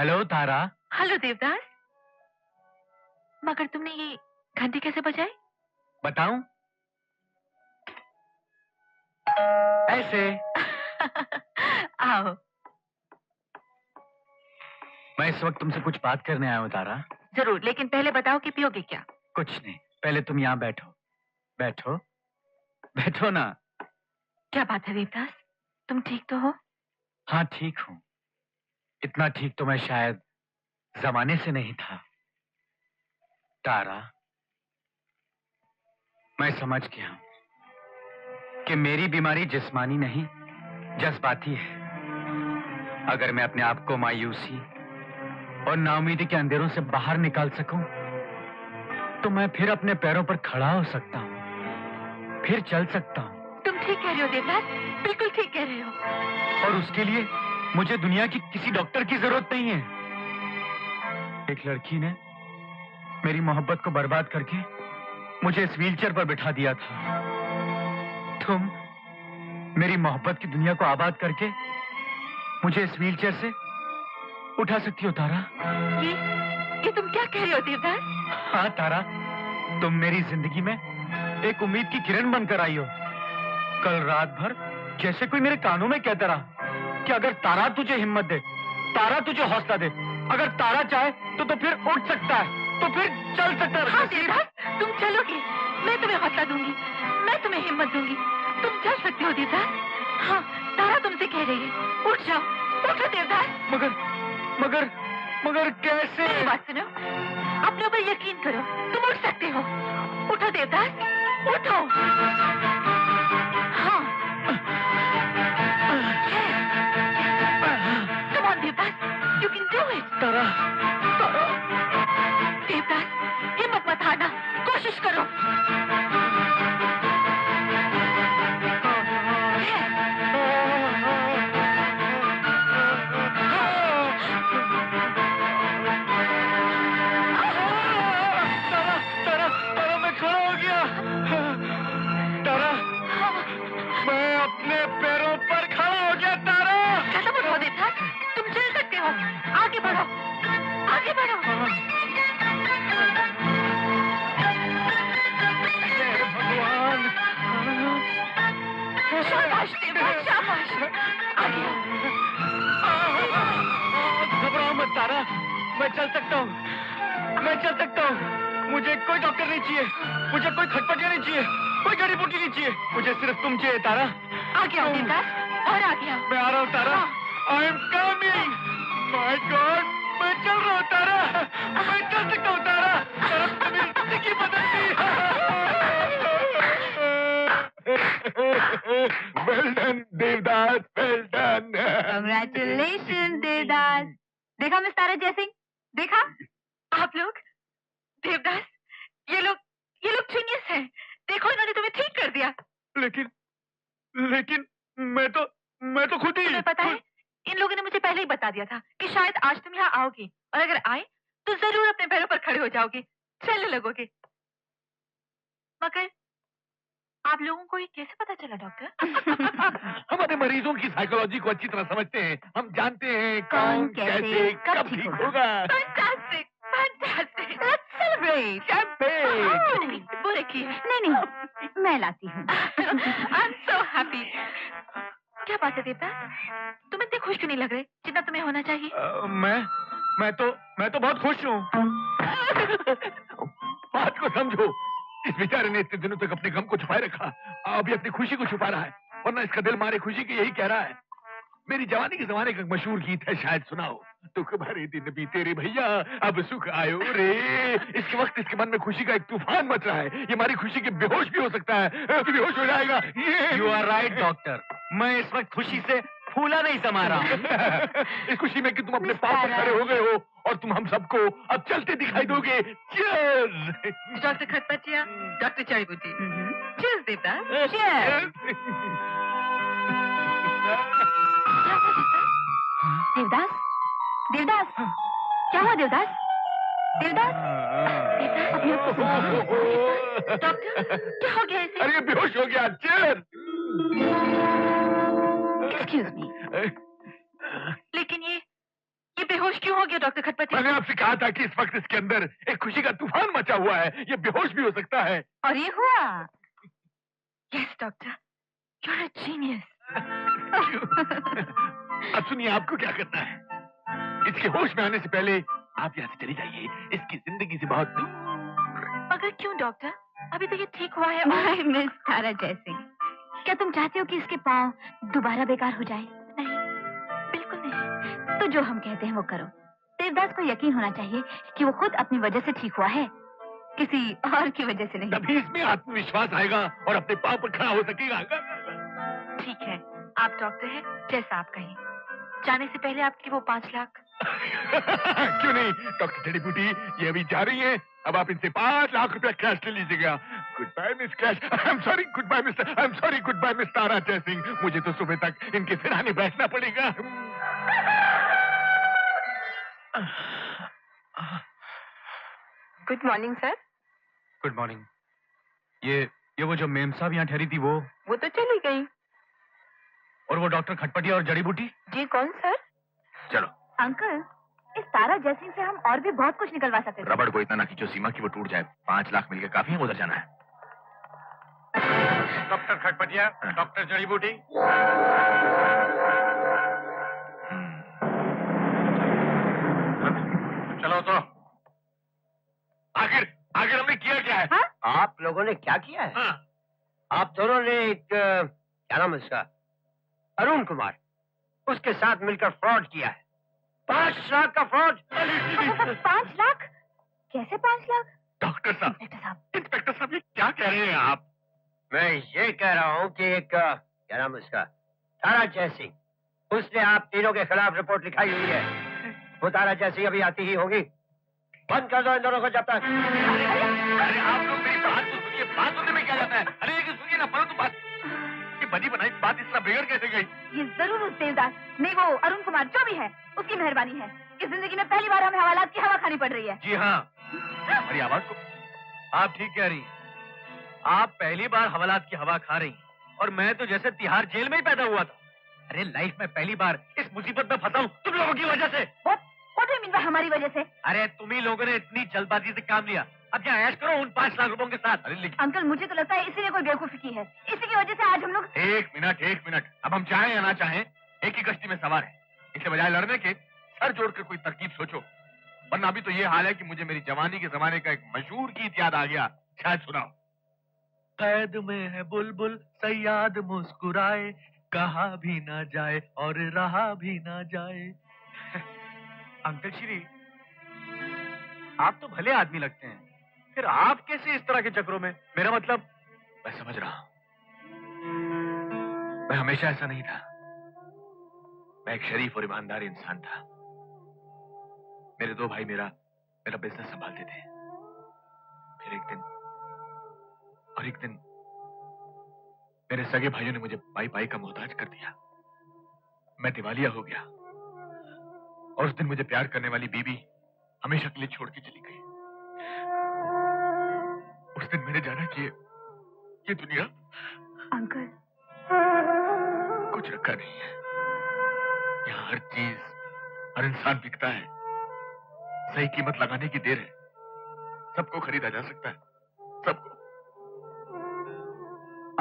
Hello तारा। Hello Devdas. मगर तुमने ये घंटी कैसे बजाई? बताऊं? ऐसे। आओ। मैं इस वक्त तुमसे कुछ बात करने आया हूँ तारा। जरूर, लेकिन पहले बताओ कि पियोगे क्या? कुछ नहीं, पहले तुम यहाँ बैठो। बैठो बैठो ना। क्या बात है देवदास, तुम ठीक तो हो? हाँ ठीक हूँ। इतना ठीक तो मैं शायद जमाने से नहीं था। तारा, मैं समझ गया हूं कि मेरी बीमारी जिस्मानी नहीं जज्बाती है। अगर मैं अपने आप को मायूसी और नाउमीदी के अंधेरों से बाहर निकाल सकूं तो मैं फिर अपने पैरों पर खड़ा हो सकता हूं, फिर चल सकता हूं। तुम ठीक कह रहे हो देवदास, बिल्कुल ठीक कह रहे हो। और उसके लिए मुझे दुनिया की किसी डॉक्टर की जरूरत नहीं है। एक लड़की ने मेरी मोहब्बत को बर्बाद करके मुझे इस व्हीलचेयर पर बिठा दिया था। तुम मेरी मोहब्बत की दुनिया को आबाद करके मुझे इस व्हीलचेयर से उठा सकती हो तारा। ये तुम क्या कह रहे हो देवदास? हाँ तारा, तुम मेरी जिंदगी में एक उम्मीद की किरण बनकर आई हो। कल रात भर जैसे कोई मेरे कानों में कहता रहा कि अगर तारा तुझे हिम्मत दे, तारा तुझे हौसला दे, अगर तारा चाहे तो फिर उठ सकता है, तो फिर चल सकता है। हाँ देवदास, तुम चलोगे, मैं तुम्हें हौसला दूंगी, मैं तुम्हें हिम्मत दूंगी, तुम चल सकते हो देवदास। हाँ, तारा तुमसे कह रही है, उठ जाओ, उठो देवदास। मगर कैसे? मेरी बात सुनो, अपने ऊपर यकीन करो, तुम उठ सकते हो। उठो देवदास, उठो। हाँ, come on Devdas, you can do it। तारा, देवदास, हिम्मत मत हारना, कोशिश करो। तारा, मैं खड़ा हो गया। तारा, मैं अपने पैरों पर खड़ा हो गया। तारा, कैसा मत हो देवदास, तुम चल सकते हो, आगे बढ़ो, आगे बढ़ो। भगवान, शाबाश देवदास, शाबाश, आगे आओ। घबराओ मत तारा, मैं चल सकता हूँ, मैं चल सकता हूँ। मुझे कोई डॉक्टर नहीं चाहिए, मुझे कोई खटपटिया नहीं चाहिए, कोई जड़ी बूटी नहीं चाहिए, मुझे सिर्फ तुम चाहिए तारा। आगे आओ देवदास, और आगे आओ। मैं आ रहा हूँ Tara, I am coming. My God, मैं चल रहा हूँ तारा, मैं चल सकता हूँ तारा। तारा, तुमने मेरी जिंदगी बदल दी। Well done Devdas, well done. Congratulations Devdas. देखा मिस तारा जयसिंह, देखा? आप लोग, देवदास, ये लोग जीनियस हैं। देखो, इन्होंने तुम्हें ठीक कर दिया। लेकिन मैं तो खुद ही। तुम्हें पता है, इन लोगों ने मुझे पहले ही बता दिया था कि शायद आज तुम यहाँ आओगी, और अगर आए तो जरूर अपने पैरों पर खड़े हो जाओगे, चलने लगोगे। मगर आप लोगों को ये कैसे पता चला डॉक्टर? हमारे मरीजों की साइकोलॉजी को अच्छी तरह समझते हैं, हम जानते हैं कौन कैसे कब ठीक होगा। Fantastic, fantastic. Let's celebrate. Champagne. वो रखिए। नहीं, मैं लाती हूँ। I'm so happy. क्या बात है देवता? तुम इतने खुश क्यों नहीं लग रहे जितना तुम्हें होना चाहिए? मैं तो बहुत खुश हूँ। बात को समझो, इस बेचारे ने इतने दिनों तक अपने गम को छुपाए रखा, अभी अपनी खुशी को छुपा रहा है, वरना इसका दिल मारे खुशी की यही कह रहा है। मेरी जवानी के जमाने का मशहूर गीत है, शायद सुनाओ। दुख भरे दिन बीते रे भैया, अब सुख आयो रे। इसके वक्त इसके मन में खुशी का एक तूफान मच रहा है। ये हमारी खुशी के बेहोश भी हो सकता है, बेहोश हो जाएगा। यू आर राइट डॉक्टर, मैं इस वक्त खुशी से फूला नहीं समा रहा हूँ। इस खुशी में कि तुम अपने पाँव पर खड़े हो गए हो और तुम हम सबको अब चलते दिखाई दोगे। Cheers. Doctor Khatpatiya, doctor Chaibuti. Cheers देवता। देवदास, देवदास, क्या हुआ देवदास? देवदास, अपने आप को डॉक्टर, क्या हो गया इसे? अरे बेहोश हो गया। चीयर्स। Excuse me. लेकिन ये बेहोश बेहोश क्यों हो गया डॉक्टर खटपटी? मैंने आपसे कहा था कि इस वक्त इसके अंदर एक खुशी का तूफान मचा हुआ है, ये बेहोश भी हो सकता है। और ये हुआ। Yes doctor, you are a genius. अब सुनिए, आपको क्या करना है। इसके होश में आने से पहले आप यहाँ से चली जाइए, इसकी जिंदगी से बहुत दूर। मगर क्यों डॉक्टर? अभी तो ये ठीक हुआ है। माय मिस तारा जैसी, क्या तुम चाहते हो कि इसके पाँव दोबारा बेकार हो जाए? नहीं, बिल्कुल नहीं। तो जो हम कहते हैं वो करो। देवदास को यकीन होना चाहिए कि वो खुद अपनी वजह से ठीक हुआ है, किसी और की वजह से नहीं। तभी इसमें आत्मविश्वास आएगा और अपने पाँव पर खड़ा हो सकेगा। ठीक है, आप डॉक्टर हैं, जैसा आप कहें। जाने से पहले आपकी वो 5 लाख। क्यों नहीं डॉक्टर जड़ी बूटी, ये अभी जा रही है। अब आप इनसे 5 लाख रुपया कैश ले लीजिएगा। Goodbye miss cash, I am sorry, goodbye mister, I am sorry, goodbye miss Tara Jaisingh. मुझे तो सुबह तक इनके सिरहाने बैठना पड़ेगा। Good morning sir. Good morning. ये वो जो मेम साहब यहाँ ठहरी थी वो तो चली गई। और वो डॉक्टर खटपटी और जड़ी बूटी? जी कौन सर? चलो अंकल, इस तारा जैसिंग से हम और भी बहुत कुछ निकलवा सकते थे। रबड़ को इतना ना खींचो सीमा की वो टूट जाए। 5 लाख मिलकर काफी है, उधर जाना है। डॉक्टर खटपटिया, डॉक्टर जड़ी बूटी। चलो तो। आखिर हमने किया क्या है? हाँ? आप लोगों ने क्या किया है? हाँ। आप दोनों ने एक क्या नाम है उसका, अरुण कुमार, उसके साथ मिलकर फ्रॉड किया है। 5 लाख का फ्रॉड। 5 लाख? कैसे 5 लाख? डॉक्टर साहब, इंस्पेक्टर साहब, ये क्या कह रहे हैं आप? मैं ये कह रहा हूँ कि एक क्या नाम है उसका, तारा जयसिंह, उसने आप तीनों के खिलाफ रिपोर्ट लिखाई हुई है। वो तारा जयसिंह अभी आती ही होगी। बंद कर दो इन दोनों को जब तक। अरे आप लोग मेरी बात तो सुनिए, बात सुनने में क्या जाता है? अरे लेकिन सुनिए ना, परंतु बात, ये बनी बनाई बात इस तरह बिगड़ कैसे गई? ये जरूर उस देवदास, नहीं वो अरुण कुमार जो भी है, उसकी मेहरबानी है। इस जिंदगी में पहली बार हमें हवालात की हवा खानी पड़ रही है। जी हाँ, हमारी आवाज को आप ठीक कह रही हैं। आप पहली बार हवालात की हवा खा रही हैं। और मैं तो जैसे तिहाड़ जेल में ही पैदा हुआ था। अरे लाइफ में पहली बार इस मुसीबत में फंसा हूँ तुम लोगों की वजह से। What do you mean by हमारी वजह से? अरे तुम ही लोगों ने इतनी जल्दबाजी से काम लिया। अब क्या ऐश करो उन 5 लाख रुपयों के साथ। अरे लेकिन अंकल, मुझे तो लगता है इसी ने कोई बेवकूफी की है। इसी की वजह से आज हम लोग। एक मिनट, अब हम चाहें या ना चाहें एक ही कश्ती में सवार है। इससे बजाय लड़ने के सर जोड़कर कोई तरकीब सोचो, वरना अभी तो ये हाल है कि मुझे मेरी जवानी के जमाने का एक मशहूर गीत याद आ गया, शायद सुनाओ। कैद में है बुलबुल सयाद मुस्कुराए, कहा भी ना जाए और रहा भी ना जाए। अंकल श्री, आप तो भले आदमी लगते हैं, फिर आप कैसे इस तरह के चक्रों में? मेरा मतलब। मैं समझ रहा हूं, मैं हमेशा ऐसा नहीं था। मैं एक शरीफ और ईमानदार इंसान था। मेरे 2 भाई मेरा बिजनेस संभालते थे। फिर एक दिन मेरे सगे भाइयों ने मुझे पाई का मोहताज कर दिया। मैं दिवालिया हो गया और उस दिन मुझे प्यार करने वाली बीवी हमेशा के लिए छोड़ के चली गई। उस दिन मैंने जाना कि ये दुनिया अंकल, कुछ रखा नहीं है। यहाँ हर चीज, हर इंसान बिकता है। सही कीमत लगाने की देर है। सबको खरीदा जा सकता है, सबको।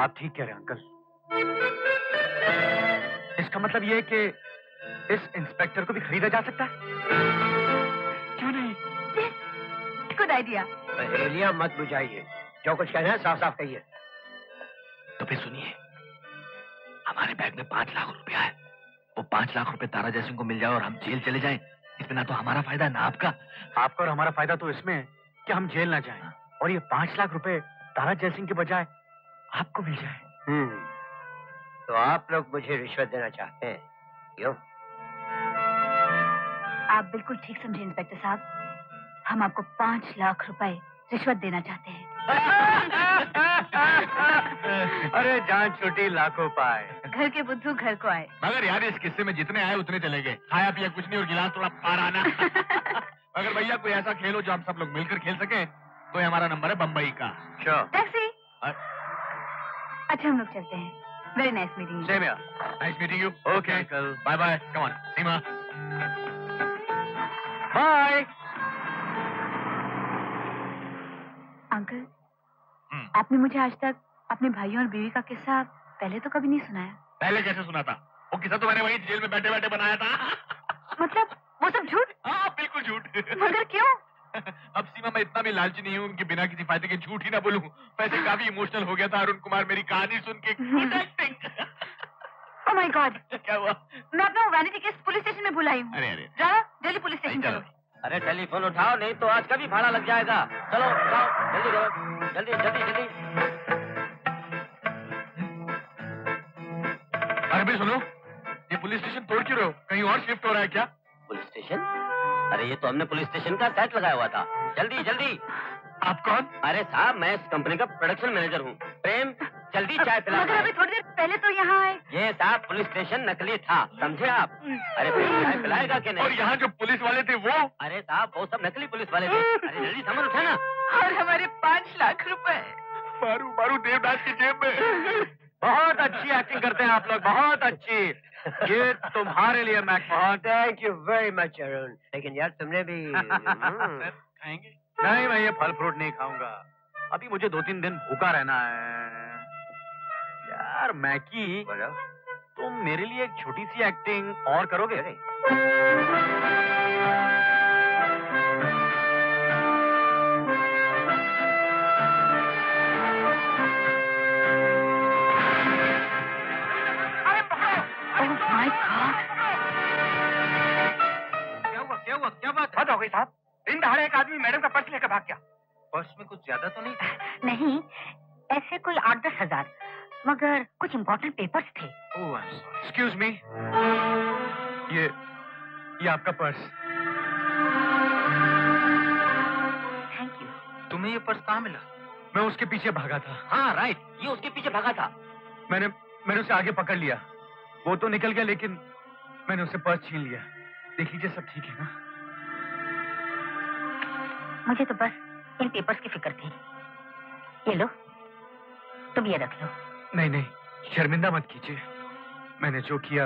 आप ठीक कह रहे हैं अंकल। इसका मतलब ये है कि इस इंस्पेक्टर को भी खरीदा जा सकता है। क्यों नहीं? Good idea. पहेलियां मत बुझाइए, जो कुछ कहना है साफ साफ कहिए। तो फिर सुनिए, हमारे बैग में 5 लाख रुपया है। वो 5 लाख रुपए तारा जयसिंह को मिल जाए और हम जेल चले जाएं, इसमें ना तो हमारा फायदा ना आपका। आपका और हमारा फायदा तो इसमें है कि हम जेल ना जाएं और ये 5 लाख रुपए तारा जयसिंह के बजाय आपको मिल जाए। तो आप लोग मुझे रिश्वत देना चाहते हैं, क्यों? आप बिल्कुल ठीक समझे इंस्पेक्टर साहब, हम आपको 5 लाख रुपए रिश्वत देना चाहते हैं। अरे जान छुट्टी लाखों पाए। घर के बुद्धू घर को आए। मगर यार इस किस्से में जितने आए उतने चले गए। खाया पिया कुछ नहीं और गिलास थोड़ा पार आना। अगर भैया कोई ऐसा खेल हो जो हम सब लोग मिलकर खेल सके तो ये हमारा नंबर है बम्बई का। श्योर। टैक्सी। अच्छा हम लोग चलते हैं। Very nice meeting. Same here. Nice meeting you. Okay uncle. Bye bye. Come on Seema. Bye. Uncle, आपने मुझे आज तक अपने भाइयों और बीवी का किस्सा पहले तो कभी नहीं सुनाया। पहले कैसे सुना था? वो किस्सा तो मैंने वही जेल में बैठे बैठे बनाया था। मतलब वो सब झूठ? हाँ बिल्कुल झूठ। मगर क्यों? अब सीमा मैं इतना भी लालची नहीं हूँ कि बिना किसी फायदे के झूठ ही ना बोलूं। वैसे काफी इमोशनल हो गया था अरुण कुमार मेरी कहानी सुन के। Good acting. Oh my God, क्या हुआ? मैं अपना वैनिटी केस पुलिस स्टेशन में भुलाई हूँ। अरे जाओ जल्दी पुलिस स्टेशन चलो। चलो। अरे टेलीफोन उठाओ, नहीं तो आज का भी भाड़ा लग जाएगा। चलो उठाओ, जल्दी करो, जल्दी जल्दी जल्दी। अरे भी सुनो, ये पुलिस स्टेशन तोड़ क्यों रहे हो? कहीं और शिफ्ट हो रहा है क्या? Police station? अरे ये तो हमने पुलिस स्टेशन का सेट लगाया हुआ था। जल्दी जल्दी। आप कौन? अरे साहब, मैं इस कंपनी का प्रोडक्शन मैनेजर हूँ। प्रेम, जल्दी चाय पिला। मगर अभी थोड़ी देर पहले तो यहाँ आए। ये साहब पुलिस स्टेशन नकली था, समझे आप? अरे प्रेम, चाय पिलाएगा कि और नहीं? यहाँ जो पुलिस वाले थे वो? अरे साहब, वो सब नकली पुलिस वाले थे। अरे जल्दी सामान उठा ना। और हमारे 5 लाख रुपए। मारू मारू देवदास की जेब में। बहुत अच्छी एक्टिंग करते हैं आप लोग, बहुत अच्छी। ये तुम्हारे लिए McMahon. Thank you very much Arun. लेकिन यार तुमने भी खाएंगे? नहीं, मैं ये फल फ्रूट नहीं खाऊंगा। अभी मुझे 2-3 दिन भूखा रहना है। यार मैकी, बोलो। तुम मेरे लिए एक छोटी सी एक्टिंग और करोगे? अरे ओह माय गॉड, क्या हुआ क्या हुआ, क्या बात? हद हो गई साहब, दिन दहाड़े एक आदमी मैडम का पर्स लेकर भाग गया। पर्स में कुछ ज्यादा तो नहीं था? नहीं ऐसे कोई 8-10 हजार, मगर कुछ इम्पोर्टेंट पेपर्स थे। Oh I am sorry. Excuse me, ये आपका पर्स। Thank you. तुम्हें ये पर्स कहाँ मिला? मैं उसके पीछे भागा था। हाँ राइट, ये उसके पीछे भागा था। मैंने उसे आगे पकड़ लिया। वो तो निकल गया, लेकिन मैंने उसे पर्स छीन लिया। देख लीजिए सब ठीक है ना? मुझे तो बस इन पेपर्स की फिक्र थी। ये लो, तुम ये रख लो। नहीं नहीं, शर्मिंदा मत कीजिए। मैंने जो किया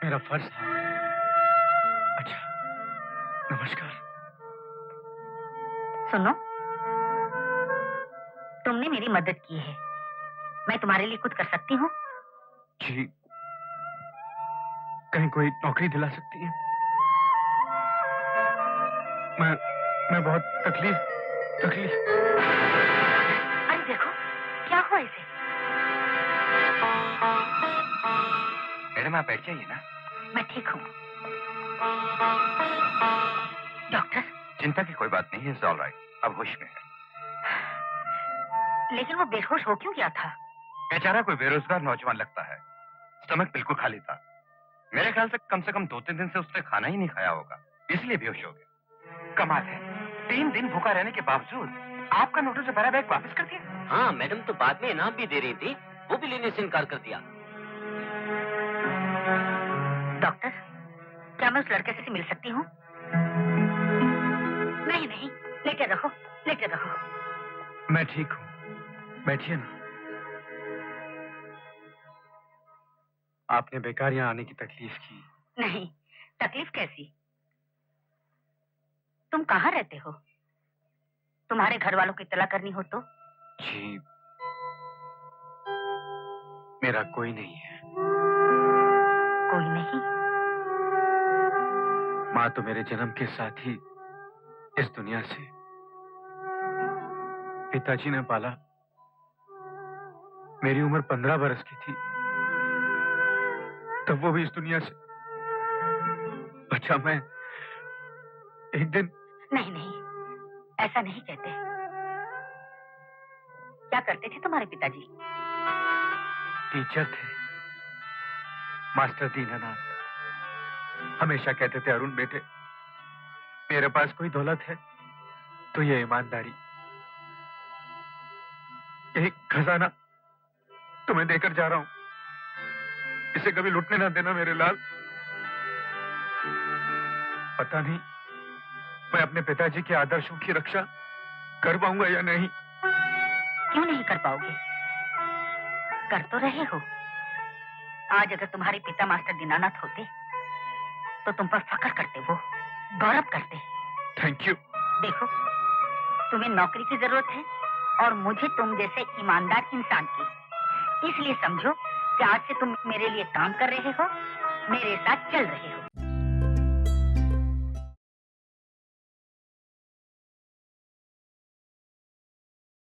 मेरा फर्ज था। अच्छा, नमस्कार। सुनो, तुमने मेरी मदद की है, मैं तुम्हारे लिए कुछ कर सकती हूँ? जी, कहीं कोई नौकरी दिला सकती है? मैं बहुत तकलीफ। अरे देखो, क्या हुआ इसे? मैडम आप बैठ जाइए ना। मैं ठीक हूँ। डॉक्टर, चिंता की कोई बात नहीं है, इट्स ऑल राइट। अब होश में है। लेकिन वो बेहोश हो क्यों गया था? बेचारा कोई बेरोजगार नौजवान लगता है। स्टमक बिल्कुल खाली था। मेरे ख्याल से कम 2-3 दिन से उसने खाना ही नहीं खाया होगा, इसलिए बेहोश हो गया। कमाल है, 3 दिन भूखा रहने के बावजूद आपका नोटिस से भरा बैग वापस कर दिया। हाँ, मैडम तो बाद में इनाम भी दे रही थी, वो भी लेने से इनकार कर दिया। डॉक्टर, क्या मैं उस लड़के से मिल सकती हूँ? नहीं नहीं, लेटे रहो, लेटे रहो। मैं ठीक हूँ, बैठिए ना। आपने बेकार यहाँ आने की तकलीफ की। नहीं, तकलीफ कैसी? तुम कहाँ रहते हो? तुम्हारे घर वालों की इत्तला करनी हो तो? जी, मेरा कोई नहीं है। कोई नहीं? माँ तो मेरे जन्म के साथ ही इस दुनिया से। पिताजी ने पाला, मेरी उम्र 15 बरस की थी, तब वो भी इस दुनिया से। बच्चा मैं एक दिन। नहीं नहीं, ऐसा नहीं कहते। क्या करते थे तुम्हारे पिताजी? टीचर थे, मास्टर दीनानाथ। हमेशा कहते थे, अरुण बेटे, मेरे पास कोई दौलत है तो ये ईमानदारी, यही खजाना तुम्हें देकर जा रहा हूं, इसे कभी लुटने ना देना मेरे लाल। पता नहीं मैं अपने पिताजी के आदर्शों की रक्षा कर पाऊंगा या नहीं। क्यों नहीं कर पाओगे? कर तो रहे हो। आज अगर तुम्हारे पिता मास्टर दीनानाथ होते तो तुम पर फख्र करते वो। गौरव करते। Thank you. देखो, तुम्हें नौकरी की जरूरत है और मुझे तुम जैसे ईमानदार इंसान की। इसलिए समझो कि आज से तुम मेरे लिए काम कर रहे हो, मेरे साथ चल रहे हो।